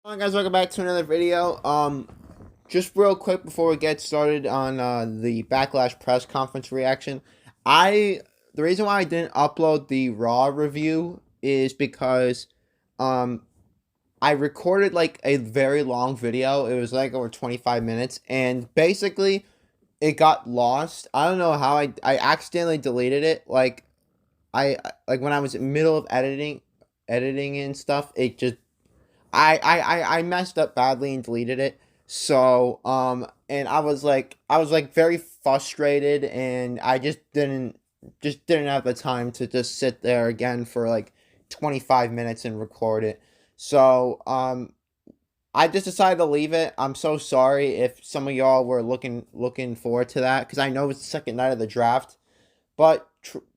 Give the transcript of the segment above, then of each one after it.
Hi guys, welcome back to another video. Just real quick before we get started on the Backlash press conference reaction, I the reason why I didn't upload the Raw review is because um I recorded like a very long video. It was like over 25 minutes, and basically it got lost. I don't know how I accidentally deleted it. Like when I was in the middle of editing and stuff, it just I messed up badly and deleted it. So and I was like very frustrated, and I just didn't have the time to just sit there again for like 25 minutes and record it. So I just decided to leave it. I'm so sorry if some of y'all were looking forward to that, because I know it's the second night of the draft. But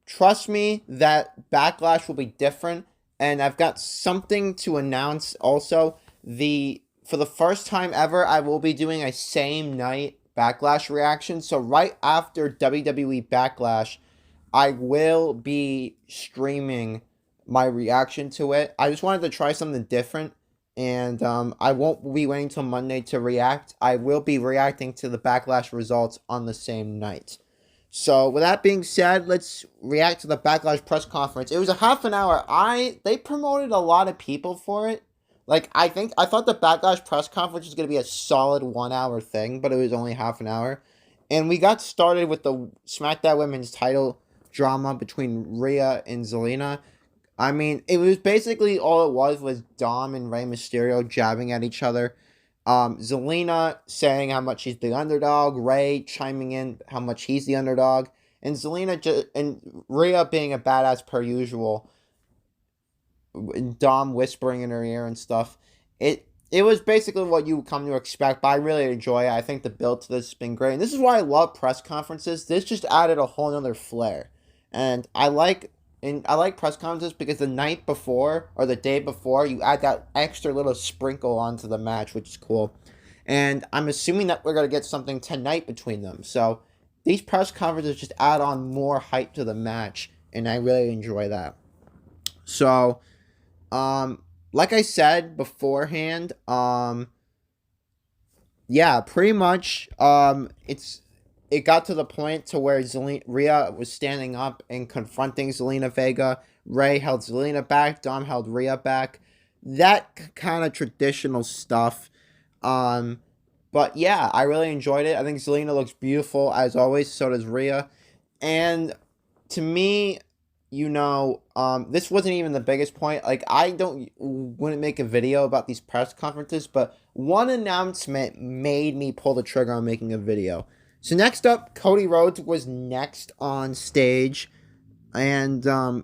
trust me that Backlash will be different, and I've got something to announce also. The For the first time ever, I will be doing a same night Backlash reaction. So right after WWE Backlash, I will be streaming my reaction to it. I just wanted to try something different, and I won't be waiting till Monday to react. I will be reacting to the Backlash results on the same night. So with that being said, let's react to the Backlash press conference. It was a half an hour. They promoted a lot of people for it. Like I thought the Backlash press conference was gonna be a solid 1 hour thing, but it was only half an hour. And we got started with the SmackDown Women's title drama between Rhea and Zelina. I mean, it was basically all it was Dom and Rey Mysterio jabbing at each other. Zelina saying how much she's the underdog, Rey chiming in how much he's the underdog, and and Rhea being a badass per usual. Dom whispering in her ear and stuff. It was basically what you come to expect, but I really enjoy it. I think the build to this has been great, and this is why I love press conferences. This just added a whole nother flair, and I like press conferences because the night before or the day before, you add that extra little sprinkle onto the match, which is cool. And I'm assuming that we're gonna get something tonight between them. So these press conferences just add on more hype to the match, and I really enjoy that. So like I said beforehand, yeah, pretty much, it got to the point to where Rhea was standing up and confronting Zelina Vega. Rey held Zelina back. Dom held Rhea back. That kind of traditional stuff. Um, but yeah, I really enjoyed it. I think Zelina looks beautiful as always. So does Rhea. And to me, this wasn't even the biggest point. Like, I don't wouldn't make a video about these press conferences, but one announcement made me pull the trigger on making a video. So next up, Cody Rhodes was next on stage. And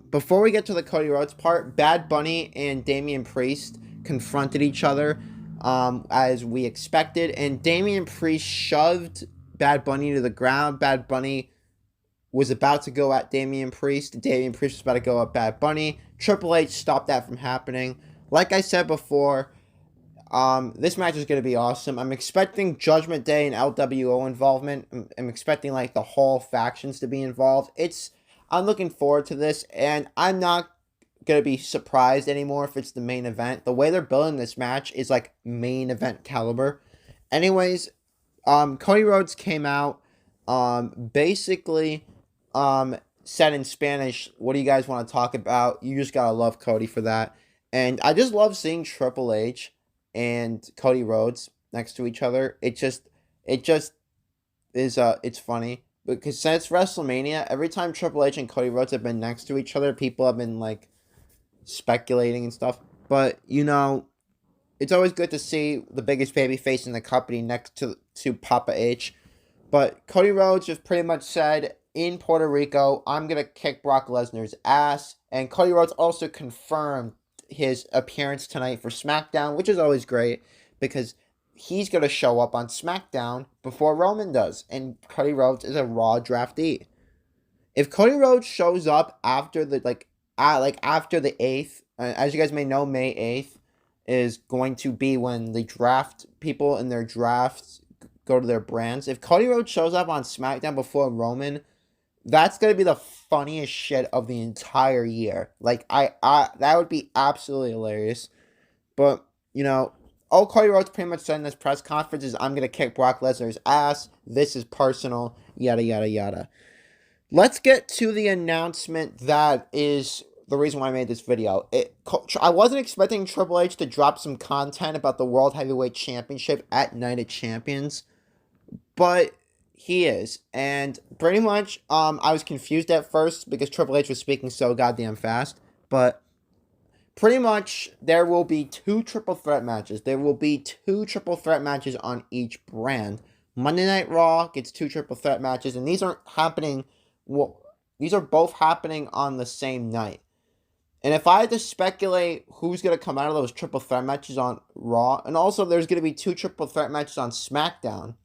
before we get to the Cody Rhodes part, Bad Bunny and Damian Priest confronted each other, as we expected, and Damian Priest shoved Bad Bunny to the ground. Bad Bunny was about to go at Damian Priest. Damian Priest was about to go at Bad Bunny. Triple H stopped that from happening. Like I said before, this match is going to be awesome. I'm expecting Judgment Day and LWO involvement. I'm expecting like the whole factions to be involved. I'm looking forward to this, and I'm not going to be surprised anymore if it's the main event. The way they're building this match is like main event caliber. Anyways, Cody Rhodes came out, basically, said in Spanish, "What do you guys want to talk about?" You just gotta love Cody for that. And I just love seeing Triple H and Cody Rhodes next to each other. It just is, it's funny because since WrestleMania, every time Triple H and Cody Rhodes have been next to each other, people have been like speculating and stuff. But it's always good to see the biggest baby face in the company next to Papa H. But Cody Rhodes just pretty much said in Puerto Rico, "I'm going to kick Brock Lesnar's ass." And Cody Rhodes also confirmed his appearance tonight for SmackDown, which is always great because he's going to show up on SmackDown before Roman does. And Cody Rhodes is a Raw draftee. If Cody Rhodes shows up after after the 8th, as you guys may know, May 8th is going to be when the draft people in their drafts go to their brands. If Cody Rhodes shows up on SmackDown before Roman, that's gonna be the funniest shit of the entire year. Like I that would be absolutely hilarious. But all Cody Rhodes pretty much said in this press conference is, I'm going to kick Brock Lesnar's ass. This is personal, yada, yada, yada. Let's get to the announcement that is the reason why I made this video. I wasn't expecting Triple H to drop some content about the World Heavyweight Championship at Night of Champions, but he is. And pretty much, I was confused at first because Triple H was speaking so goddamn fast, but pretty much, there will be 2 triple threat matches. There will be 2 triple threat matches on each brand. Monday Night Raw gets 2 triple threat matches, and these aren't happening. Well, these are both happening on the same night. And if I had to speculate who's going to come out of those triple threat matches on Raw, and also there's going to be 2 triple threat matches on SmackDown.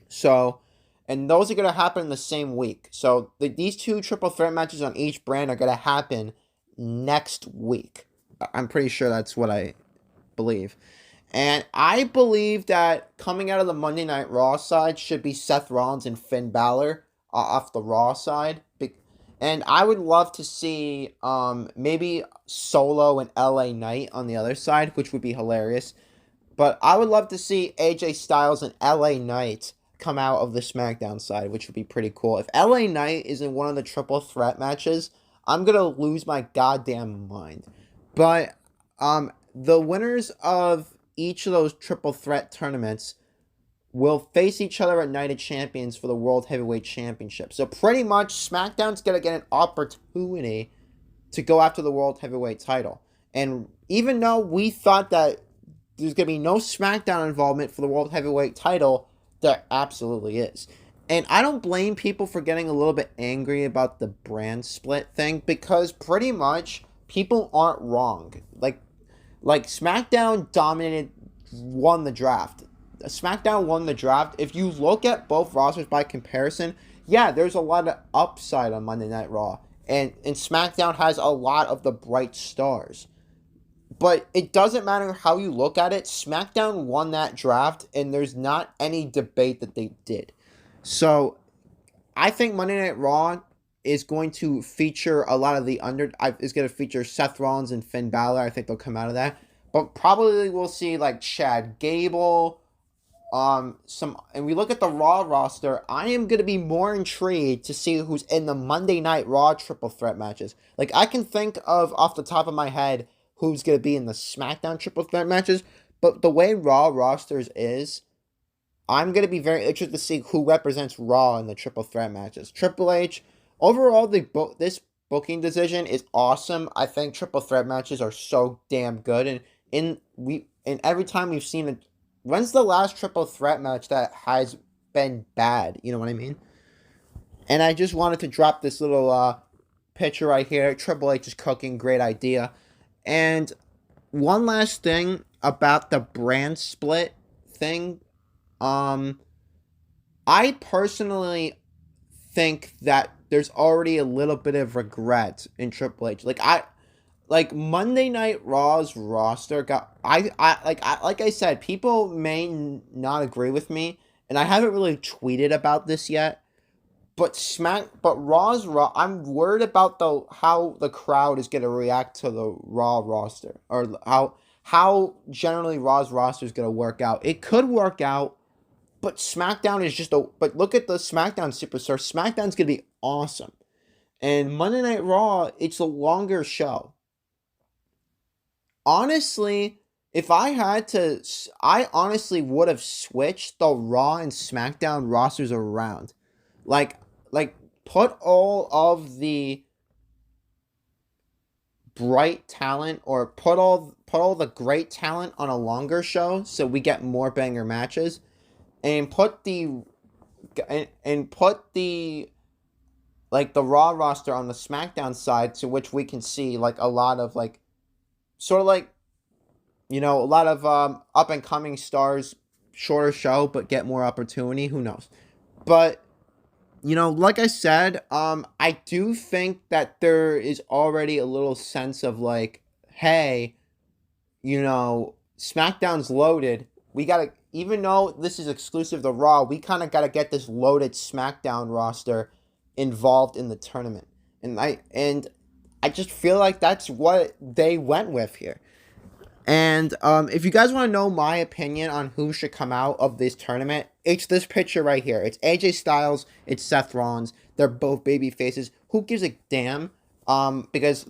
So, and those are going to happen in the same week. So, these 2 triple threat matches on each brand are going to happen next week. I'm pretty sure that's what I believe. And I believe that coming out of the Monday Night Raw side should be Seth Rollins and Finn Balor off the Raw side. And I would love to see maybe Solo and LA Knight on the other side, which would be hilarious. But I would love to see AJ Styles and LA Knight come out of the SmackDown side, which would be pretty cool. If LA Knight is in one of the triple threat matches, I'm going to lose my goddamn mind. But the winners of each of those triple threat tournaments will face each other at Night of Champions for the World Heavyweight Championship. So pretty much SmackDown's going to get an opportunity to go after the World Heavyweight title. And even though we thought that there's going to be no SmackDown involvement for the World Heavyweight title, there absolutely is. And I don't blame people for getting a little bit angry about the brand split thing, because pretty much people aren't wrong. Like SmackDown won the draft. SmackDown won the draft. If you look at both rosters by comparison, yeah, there's a lot of upside on Monday Night Raw. And SmackDown has a lot of the bright stars. But it doesn't matter how you look at it. SmackDown won that draft, and there's not any debate that they did. So, I think Monday Night Raw is going to feature a lot of the is going to feature Seth Rollins and Finn Balor. I think they'll come out of that. But probably we'll see like Chad Gable, and we look at the Raw roster, I am going to be more intrigued to see who's in the Monday Night Raw triple threat matches. Like, I can think of, off the top of my head, who's going to be in the SmackDown triple threat matches, but the way Raw rosters is, I'm going to be very interested to see who represents Raw in the triple threat matches. Triple H, overall, this booking decision is awesome. I think triple threat matches are so damn good, and every time we've seen it. When's the last triple threat match that has been bad? You know what I mean? And I just wanted to drop this little picture right here. Triple H is cooking. Great idea. And one last thing about the brand split thing. I personally think that there's already a little bit of regret in Triple H. Like Monday Night Raw's roster got like I said, people may not agree with me, and I haven't really tweeted about this yet. But Raw's Raw, I'm worried about how the crowd is gonna react to the Raw roster, or how generally Raw's roster is gonna work out. It could work out, but SmackDown is but look at the SmackDown Superstar. SmackDown's gonna be awesome, and Monday Night Raw, it's a longer show. Honestly, if I had to, I honestly would have switched the Raw and SmackDown rosters around. Like put all of the bright talent, or put all the great talent on a longer show so we get more banger matches, and put the like the Raw roster on the SmackDown side, to which we can see like a lot of like sort of like, you know, a lot of up and coming stars, shorter show but get more opportunity. Who knows? But you know, like I said, I do think that there is already a little sense of like, hey, you know, SmackDown's loaded. We gotta, even though this is exclusive to Raw, we kind of gotta get this loaded SmackDown roster involved in the tournament, and I just feel like that's what they went with here. And if you guys want to know my opinion on who should come out of this tournament, it's this picture right here. It's AJ Styles, it's Seth Rollins. They're both baby faces. Who gives a damn? Because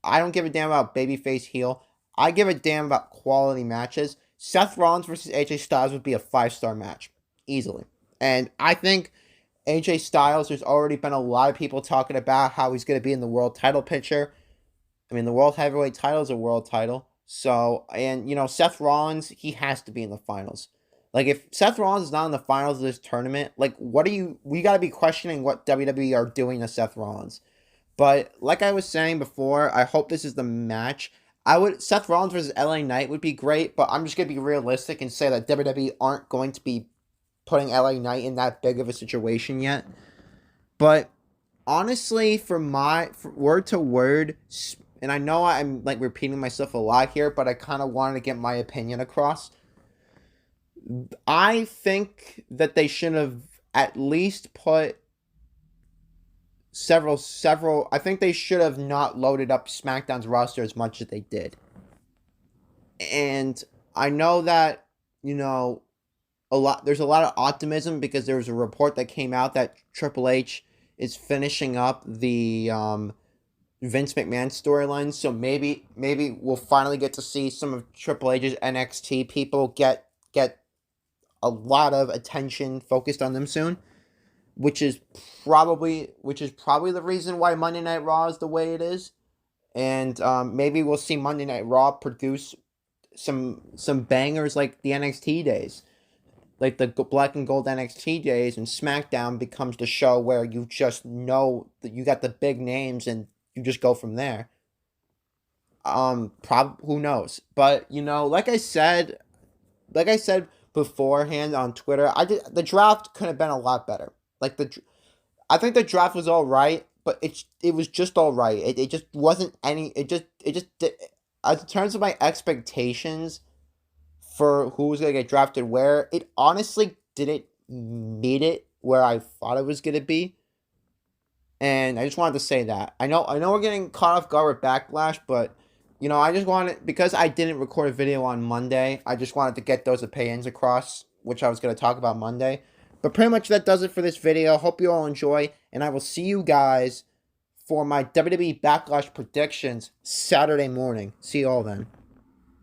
I don't give a damn about babyface heel. I give a damn about quality matches. Seth Rollins versus AJ Styles would be a 5-star match easily. And I think AJ Styles, there's already been a lot of people talking about how he's going to be in the world title picture. I mean, the world heavyweight title is a world title. So, and, Seth Rollins, he has to be in the finals. Like, if Seth Rollins is not in the finals of this tournament, like, we got to be questioning what WWE are doing to Seth Rollins. But, like I was saying before, I hope this is the match. Seth Rollins versus LA Knight would be great, but I'm just going to be realistic and say that WWE aren't going to be putting LA Knight in that big of a situation yet. But, honestly, for word to word, and I know I'm like repeating myself a lot here, but I kind of wanted to get my opinion across. I think that they should have at least put several. I think they should have not loaded up SmackDown's roster as much as they did. And I know that, there's a lot of optimism because there was a report that came out that Triple H is finishing up the Vince McMahon storyline, so maybe we'll finally get to see some of Triple H's NXT people get a lot of attention focused on them soon, which is probably the reason why Monday Night Raw is the way it is, and maybe we'll see Monday Night Raw produce some bangers like the NXT days, like the black and gold NXT days, and SmackDown becomes the show where you just know that you got the big names and you just go from there. Who knows? But like I said beforehand on Twitter, the draft could have been a lot better. I think the draft was all right, but it was just all right. It just wasn't any. It just did, in terms of my expectations for who was gonna get drafted where, it honestly didn't meet it where I thought it was gonna be. And I just wanted to say that. I know we're getting caught off guard with Backlash, but I just wanted, because I didn't record a video on Monday, I just wanted to get those opinions across, which I was going to talk about Monday. But pretty much that does it for this video. Hope you all enjoy, and I will see you guys for my WWE Backlash predictions Saturday morning. See you all then.